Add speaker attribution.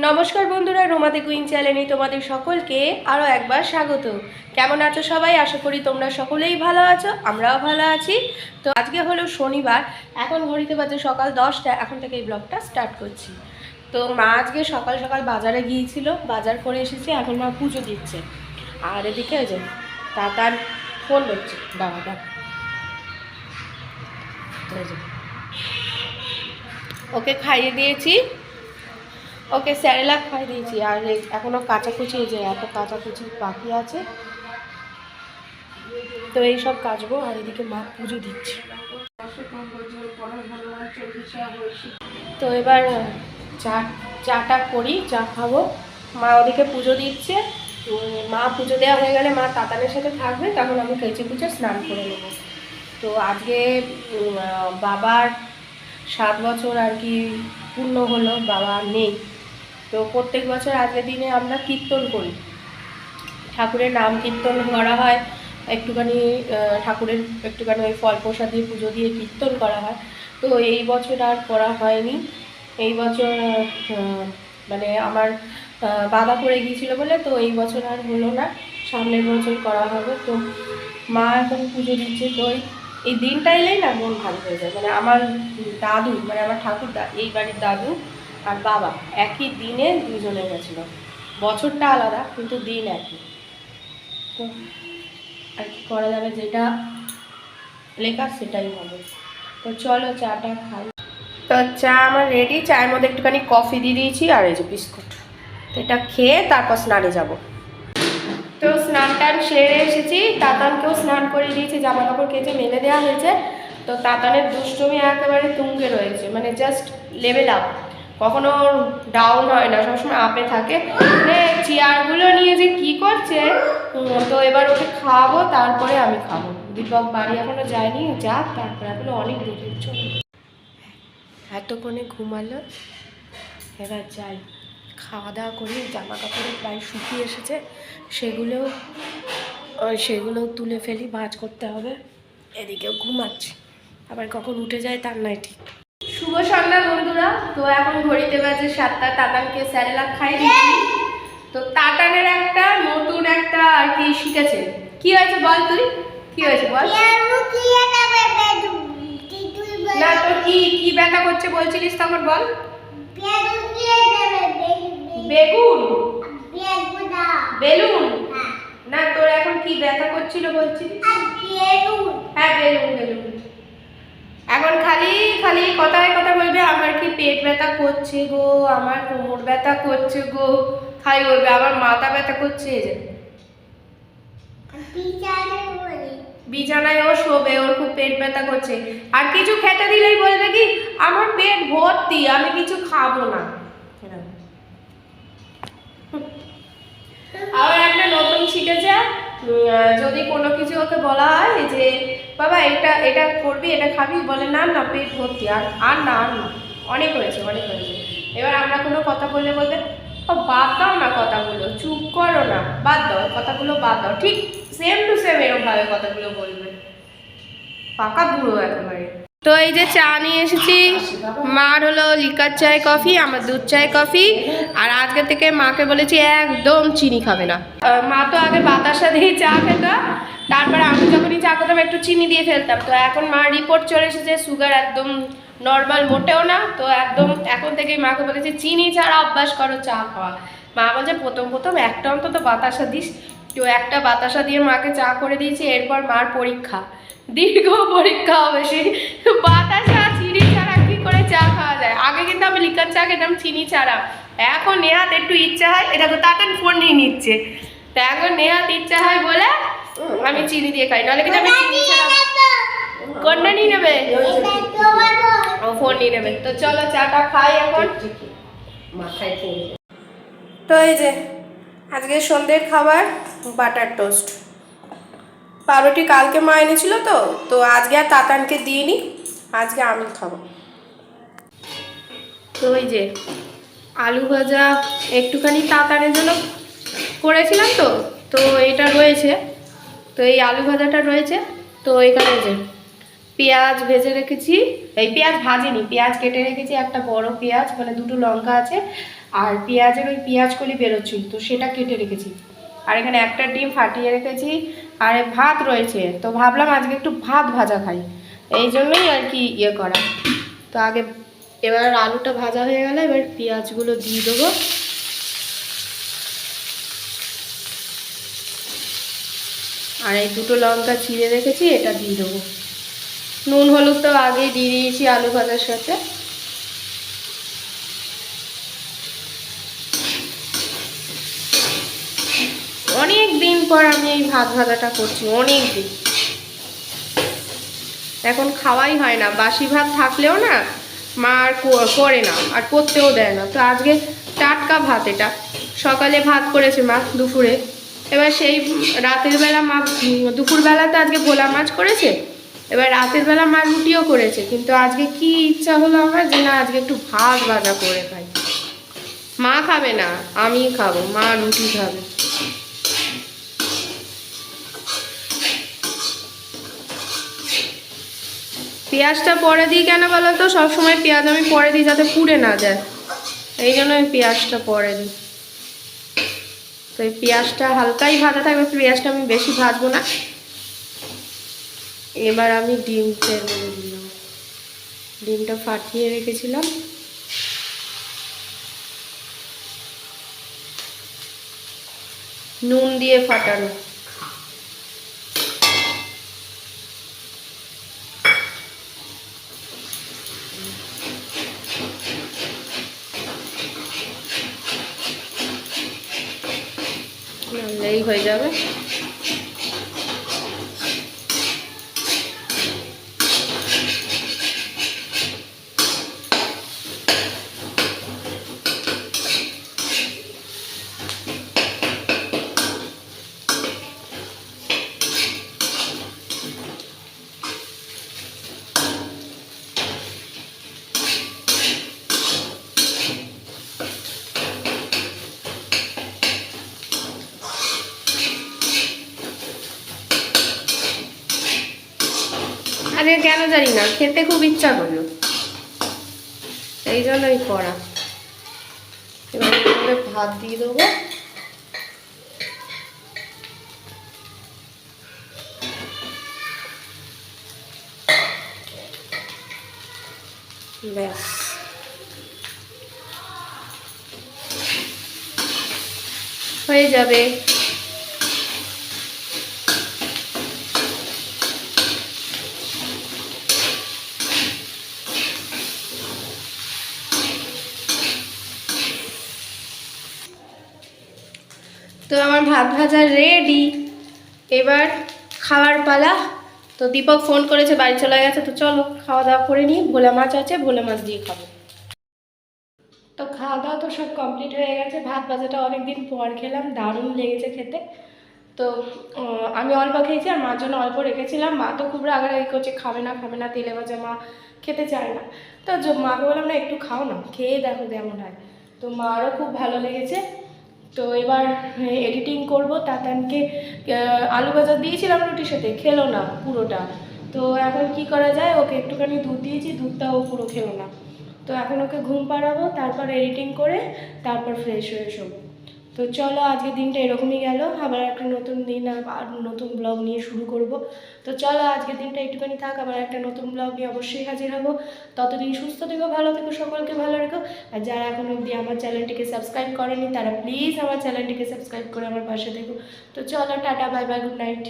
Speaker 1: নমস্কার বন্ধুরা, রোমাতে কুইন চ্যানেলে তোমাদের সকলকে আরও একবার স্বাগত। কেমন আছো সবাই? আশা করি তোমরা সকলেই ভালো আছো, আমরাও ভালো আছি। তো আজকে হলো শনিবার, এখন ঘড়িতে বাজে সকাল 10টা। এখন থেকে এই ব্লগটা স্টার্ট করছি। তো মা আজকে সকাল সকাল বাজারে গিয়েছিল, বাজার করে এসেছে, এখন মা পুজো দিচ্ছে। আর এদিকে ওই যে তার ফোন করছে বাবাটা। ওকে খাইয়ে দিয়েছি, ওকে স্যারেলাক খাই দিয়েছি। আর এখনও কাচাকুচি, যে এত কাচাকুচি বাকি আছে, তো এইসব কাচবো। আর এদিকে মা পুজো দিচ্ছে। তো এবার চাটা করি, চা খাবো। মা ওদিকে পুজো দিচ্ছে। মা পুজো দেওয়া হয়ে গেলে মা তাতানের সাথে থাকবে, তখন আমি কেচে কুচে স্নান করে নেবো। তো আজকে বাবার 7 বছর আর কি পূর্ণ হলো, বাবা নেই। তো প্রত্যেক বছর আজকের দিনে আমরা কীর্তন করি, ঠাকুরের নাম কীর্তন করা হয়, একটুখানি ঠাকুরের একটুখানি ওই ফল প্রসাদ দিয়ে পুজো দিয়ে কীর্তন করা হয়। তো এই বছর আর করা হয়নি। এই বছর মানে আমার বাধা পড়ে গিয়েছিল বলে, তো এই বছর আর হলো না, সামনের বছর করা হবে। তো মা এখন পুজো দিচ্ছে। তো এই দিনটা এলেই না মন ভালো হয়ে যায়। মানে আমার দাদু, মানে আমার ঠাকুর এই বাড়ির দাদু আর বাবা একই দিনে দুজনে গেছিল। বছরটা আলাদা কিন্তু দিন একই। তো আর কি করা যাবে, যেটা লেখা সেটাই হবে। তো চলো চাটা খাই। তো চা আমার রেডি, চায়ের মধ্যে একটুখানি কফি দিয়ে দিয়েছি আর এই যে বিস্কুট। তো এটা খেয়ে তারপর স্নানে যাব। তো স্নান টান সেরে এসেছি, তাতানকেও স্নান করে দিয়েছি, জামা কাপড় কেচে মেলে দেওয়া হয়েছে। তো তাতানের দুষ্টুমি একেবারে তুঙ্গে রয়েছে, মানে জাস্ট লেভেল আপ, কখনো ডাউন হয় না, সবসময় আপে থাকে। মানে চেয়ারগুলো নিয়ে যে কি করছে। তো এবার ওকে খাওয়াবো, তারপরে আমি খাবো। দীপক বাড়ি এখনো যায়নি, যাক, তারপরে এখনো অনেক দূরের জন্য। এতক্ষণে ঘুমালো, এবার যাই খাওয়া দাওয়া করি। জামা কাপড় প্রায় শুকিয়ে এসেছে, সেগুলো তুলে ফেলি, ভাঁজ করতে হবে। এদিকেও ঘুমাচ্ছি, আবার কখন উঠে যায় তার নাই ঠিক। শুভ সন্ধ্যা বন্ধুরা। তো এখন ঘড়িতে বাজে 7টা। তাতানকে স্যারেলাক খাই দিচ্ছি। তো তাতানের একটা নতুন একটা আর কি শিখেছে। কি হয়েছে বল তুই, কি হয়েছে বল? না তো কি কি ব্যথা করছে বলছিলিস তখন, বল। বেগুন, বেলুন। না তোর এখন কি ব্যথা করছিল বলছিলিস? হ্যাঁ বেলুন, বেলুন। এখন খালি খালি কথায় কথা বলবে আমার কি পেট ব্যথা করছে গো, আমার কোমর ব্যথা করছে গো, খালি বলবে আমার মাথা ব্যথা করছে। বিছানায় ও শোবে, ওর খুব পেট ব্যথা করছে। আর কিছু খেতে দিলেই বলবে কি আমার পেট ভর্তি, আমি কিছু খাবো না। আবার একটা নতুন শিখেছে, যদি কোনো কিছু ওকে বলা হয় যে বাবা এটা এটা করবি, এটা খাবি, বলে না না পেট ভর্তি, আর আর না আর না, অনেক হয়েছে অনেক হয়েছে। এবার আমরা কোনো কথা বললে বলবে ও বাদ দাও না কথাগুলো, চুপ করো না, বাদ দাও কথাগুলো, বাদ দাও। ঠিক সেম টু সেম এরকমভাবে কথাগুলো বলবে, পাকা বুড়ো একেবারে। তো এই যে চা নিয়ে এসেছি, মার হলো লিকার চায় কফি, আমার দুধ চায় কফি। আর আজকে থেকে মাকে বলেছি একদম চিনি খাবে না। মা তো আগে বাতাসা দিয়ে চা খেত, তারপরে আমি যখনই চা খেতাম একটু চিনি দিয়ে ফেলতাম। তো এখন মার রিপোর্ট চলে এসেছে সুগার একদম নর্মাল, মোটেও না। তো একদম এখন থেকেই মাকে বলেছে চিনি ছাড়া অভ্যাস করো চা খাওয়া। মা বলছে প্রথম প্রথম একটা অন্তত বাতাসা দিস। তো একটা বাতাসা দিয়ে মাকে চা করে দিয়েছি। এরপর মার পরীক্ষা, দীর্ঘ পরীক্ষা হবে, সেই বাতাসা চিনি ছাড়া কি করে চা খাওয়া যায়। আগে কিন্তু আমি লিকার চা খেতাম চিনি ছাড়া, এখন নেহাত একটু ইচ্ছা হয়, এটা তো তাড়াতাড়ি ফোন নিয়ে নিচ্ছে। তো এখন নেহাত ইচ্ছা হয় বলে আমি চিনি দিয়ে খাই, নাহলে কিন্তু আমি চিনি ছাড়া। কোনটা নিয়ে নেবে? ও ফোন নিয়ে নেবে। তো চলো চাটা খাই এখন। তো এই যে আজকে সন্ধ্যের খাবার বাটার টোস্ট, পাউরুটি কালকে মা এনেছিল। তো আজকে আর তাতানকে দিইনি, আজকে আমি খাবো। তো ওই যে আলু ভাজা একটুখানি তাতানের জন্য করেছিলাম, তো এটা রয়েছে। তো এই আলু ভাজাটা রয়েছে। তো এখানে যে পেঁয়াজ ভেজে রেখেছি, এই পেঁয়াজ ভাজিনি, পেঁয়াজ কেটে রেখেছি, একটা বড় পেঁয়াজ মানে দুটো লঙ্কা আছে, আর পেঁয়াজের ওই পেঁয়াজ কলি বেরোচ্ছিল তো সেটা কেটে রেখেছি, আর এখানে একটা ডিম ফাটিয়ে রেখেছি, আর ভাত রয়েছে। তো ভাবলাম আজকে একটু ভাত ভাজা খাই, এই জন্যই আর কি ইয়ে করা। তো আগে এবার আলুটা ভাজা হয়ে গেলে এবার পেঁয়াজগুলো দিয়ে দেবো, আর এই দুটো লঙ্কা চিড়ে রেখেছি এটা দিয়ে দেবো। নুন হলুদ তো আগেই দিয়ে দিয়েছি আলু ভাজার সাথে। অনেক দিন পর আমি এই ভাত ভাজাটা করছি, অনেক দিন, এখন খাওয়াই হয় না, বাসি ভাত থাকলেও না মা আর করে না, আর করতেও দেয় না। তো আজকে টাটকা ভাত, এটা সকালে ভাত করেছে মা দুপুরে, এবার সেই রাতের বেলা মা দুপুরবেলাতে আজকে ভোলা মাছ করেছে, এবার রাতের বেলা মা রুটিও করেছে, কিন্তু আজকে কি ইচ্ছা হলো আমার যে না আজকে একটু ভাত ভাজা করে খাই। মা খাবে না, আমি খাবো, মা রুটি খাবে। পেঁয়াজটা পরে দিই কেন বলো তো, সবসময় পেঁয়াজ আমি পরে দিই যাতে পুড়ে না যায়, এই জন্য আমি পেঁয়াজটা পরে দিই। তো এই পেঁয়াজটা হালকাই ভাজা থাকবে, পেঁয়াজটা আমি বেশি ভাজবো না। এবার আমি ডিমটা বলে দিলাম, ডিমটা ফাটিয়ে রেখেছিলাম, নুন দিয়ে ফাটানো। এই হয়ে যাবে। আরে কেন জানি না, খেতে খুব ইচ্ছা করলো, এই জন্যই করা। এবার ভাত দিয়ে দেবো, ব্যাস হয়ে যাবে। তো আমার ভাত ভাজা রেডি, এবার খাওয়ার পালা। তো দীপক ফোন করেছে, বাড়ি চলে গেছে, তো চলো খাওয়া দাওয়া করে নিই, ভোলা মাছ আছে, ভোলা মাছ দিয়ে খাবো। তো খাওয়া দাওয়া তো সব কমপ্লিট হয়ে গেছে, ভাত ভাজাটা অনেকদিন পর খেলাম, দারুণ লেগেছে খেতে। তো আমি অল্প খেয়েছি, আর মার জন্য অল্প রেখেছিলাম, মা তো খুব রাগারাগি করছে, খাবে না খাবে না, তেলে ভাজা মা খেতে চায় না। তো মাকে বললাম না একটু খাও না, খেয়ে দেখো কেমন হয়। তো মারও খুব ভালো লেগেছে। তো এবার এডিটিং করব, তাতানকে আলু ভাজা দিয়েছিলাম রুটির সাথে, খেলো না পুরোটা। তো এখন কি করা যায়, ওকে একটুখানি দুধ দিয়েছি, দুধটাও পুরো খেলো না। তো এখন ওকে ঘুম পাড়াবো, তারপর এডিটিং করে তারপর ফ্রেশ হয়ে শোবো। তো চলো আজকের দিনটা এরকমই গেল, আবার একটা নতুন দিন আর নতুন ব্লগ নিয়ে শুরু করব। তো চলো আজকের দিনটা একটুখানি থাক, আবার একটা নতুন ব্লগ নিয়ে অবশ্যই হাজির হবো। ততদিন সুস্থ থেকো, ভালো থেকো, সকলকে ভালো রেখো। আর যারা এখন অবধি আমার চ্যানেলটিকে সাবস্ক্রাইব করেনি তারা প্লিজ আমার চ্যানেলটিকে সাবস্ক্রাইব করে আমার পাশে থেকো। তো চলো tata, bye bye, good night.